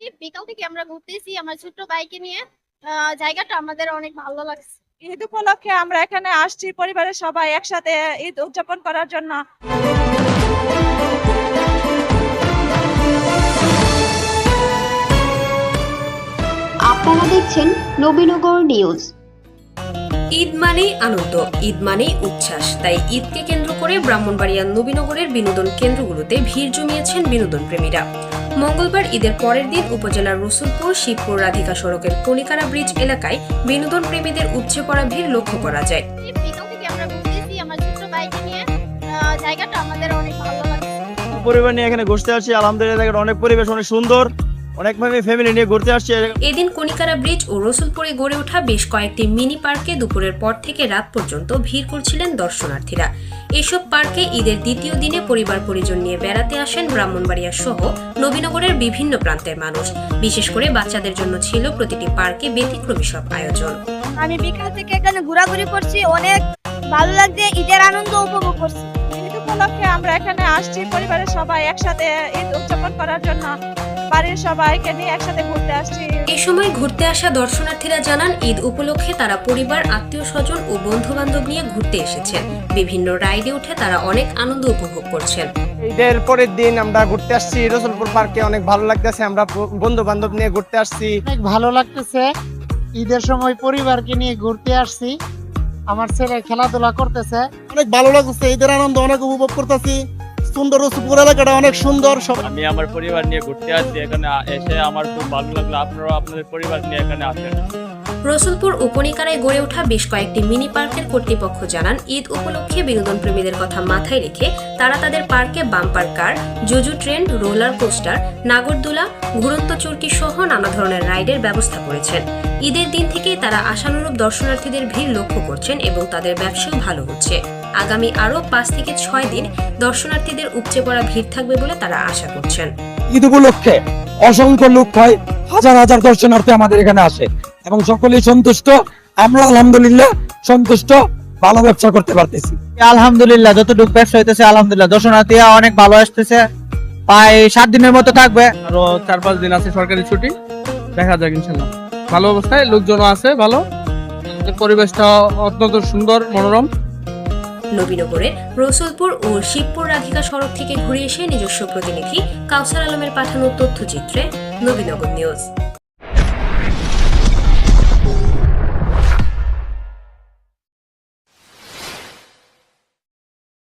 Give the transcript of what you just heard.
এই বিকাল থেকে আমরা ঘুরতেছি আমার ছোট্ট বাইকে নিয়ে। জায়গাটা আমাদের অনেক ভালো লাগছে। ঈদ উপলক্ষে আমরা এখানে আসছি পরিবারের সবাই একসাথে ঈদ উদযাপন করার জন্য। আপনারা দেখছেন নবীনগর নিউজ। ঈদ মানেই আনন্দ, ঈদ মানেই উচ্ছ্বাস। তাই ঈদকে কেন্দ্র করে ব্রাহ্মণবাড়িয়ার নবীনগরের বিনোদন কেন্দ্রগুলোতে ভিড় জমিয়েছেন বিনোদন প্রেমীরা। মঙ্গলবার ঈদের পরের দিন উপজেলার রসুলপুর শিবপুর রাধিকা সড়কের কনিকারা ব্রিজ এলাকায় বিনোদন প্রেমীদের উপচে পড়া ভিড় লক্ষ্য করা যায়। এই বিকাল থেকে আমরা ঘুরতেছি আমার ছোট্ট বাইকে নিয়ে। জায়গাটা আমাদের অনেক ভালো লাগছে। পরিবার নিয়ে এখানে ঘুরতে আসছি, আলহামদুলিল্লাহ জায়গাটা অনেক পরিবেশ অনেক সুন্দর, অনেকভাবে ফ্যামিলি নিয়ে ঘুরতে আসছি। এদিন কনিকারা ব্রিজ ও রসুলপুরে গড়ে ওঠা বেশ কয়েকটি মিনি পার্কে দুপুরের পর থেকে রাত পর্যন্ত ভিড় করছিলেন দর্শনার্থীরা। এসব পার্কে ঈদের দ্বিতীয় দিনে পরিবার পরিজন নিয়ে বেড়াতে আসেন ব্রাহ্মণবাড়িয়া সহ নবীনগরের বিভিন্ন প্রান্তের মানুষ। বিশেষ করে বাচ্চাদের জন্য ছিল প্রতিটি পার্কে ব্যতিক্রমী সব আয়োজন। আমি বিকাল থেকে এখানে ঘোরাঘুরি করছি, অনেক ভালো লাগছে, ঈদের আনন্দ উপভোগ করছি। ঈদ উপলক্ষে আমরা এখানে আসছি পরিবারের সবাই একসাথে ঈদ উদযাপন করার জন্য। বাড়ির সবাইকে নিয়ে একসাথে ঘুরতে আসছি। এই সময় ঘুরতে আসা দর্শনার্থীরা জানান ঈদ উপলক্ষে তারা পরিবার, আত্মীয় স্বজন ও বন্ধু বান্ধব নিয়ে ঘুরতে এসেছেন। বিভিন্ন রাইডে উঠে তারা অনেক আনন্দ উপভোগ করছেন। ঈদের পরের দিন আমরা ঘুরতে আসছি রসুলপুর পার্কে, অনেক ভালো লাগতেছে। আমরা বন্ধু বান্ধব নিয়ে ঘুরতে আসছি, অনেক ভালো লাগতেছে। ঈদের সময় পরিবারকে নিয়ে ঘুরতে আসছি, আমার ছেলে খেলাধুলা করতেছে। অনেক ভালো লাগছে। ঈদের আনন্দ অনেক উপভোগ করতেছি। সুন্দর রসুলপুর এলাকাটা অনেক সুন্দর। আমি আমার পরিবার নিয়ে ঘুরতে আসছি, এখানে এসে আমার খুব ভালো লাগলো। আপনারাও আপনাদের পরিবার নিয়ে এখানে আসেন। রসুলপুর ও কনিকারায় গড়ে ওঠা বেশ কয়েকটি মিনি পার্কের কর্তৃপক্ষ জানান ঈদ উপলক্ষে বিনোদন প্রেমীদের কথা মাথায় রেখে তারা তাদের পার্কে বাম্পার কার, জুজু ট্রেন, রোলার কোস্টার, নাগরদোলা, ঘুরন্ত চরকি সহ নানা ধরনের রাইডের ব্যবস্থা করেছেন। ঈদের দিন থেকেই তারা আশানুরূপ দর্শনার্থীদের ভিড় লক্ষ্য করছেন এবং তাদের ব্যবসাও ভালো হচ্ছে। আগামী আরো 5 থেকে 6 দিন দর্শনার্থীদের উপচে পড়া ভিড় থাকবে বলে তারা আশা করছেন। ঈদ উপলক্ষে অসংখ্য লোক হয়, হাজার হাজার দর্শনার্থী আমাদের এখানে আসে এবং সকলেই সন্তুষ্ট। আমরা আলহামদুলিল্লাহ সন্তুষ্ট, ভালো ব্যবসা করতে পারতেছি। আলহামদুলিল্লাহ যতটুকু ব্যবসা হইতেছে আলহামদুলিল্লাহ, দর্শনার্থীরা অনেক ভালো আসতেছে। প্রায় 7 দিনের মতো থাকবে, আরো 4-5 দিন আছে সরকারি ছুটি, দেখা যাক ইনশাল্লাহ। ভালো অবস্থায় লোকজন আছে, ভালো পরিবেশটা অত্যন্ত সুন্দর, মনোরম। নবীনগরের রসুলপুর ও শিবপুর রাধিকা সড়ক থেকে ঘুরে এসে নিজস্ব প্রতিনিধি কাউসার আলমের পাঠানো তথ্যচিত্রে নবীনগর নিউজ।